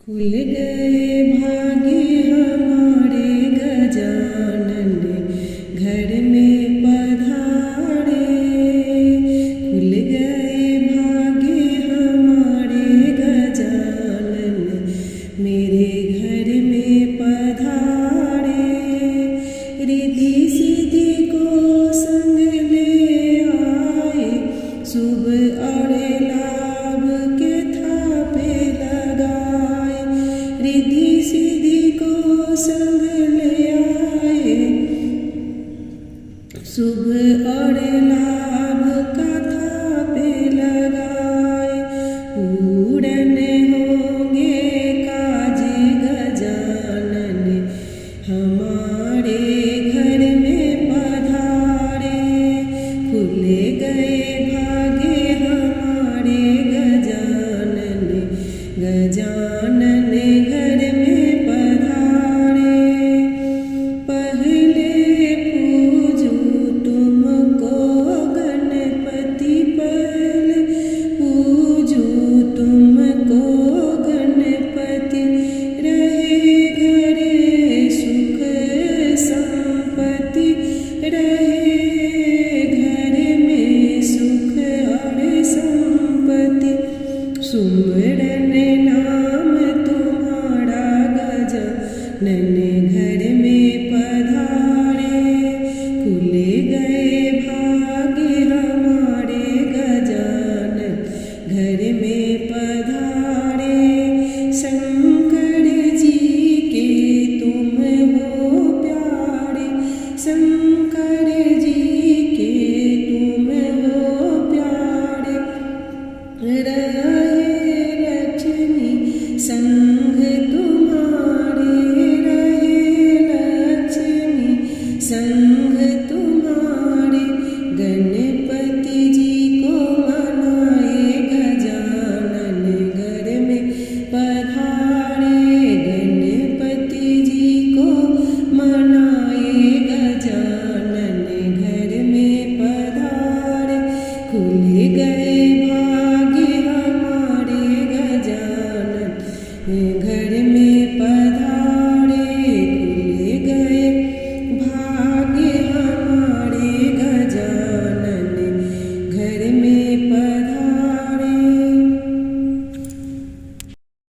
खुल गए भाग्य हमारे गजानन घर में पधारे। खुल गए भाग्य हमारे गजानन मेरे घर में पधारे। रिद्धि सिद्धि को संग ले आए, शुभ और लाभ के थापे लगाए। रिद्धि सिद्धि को संग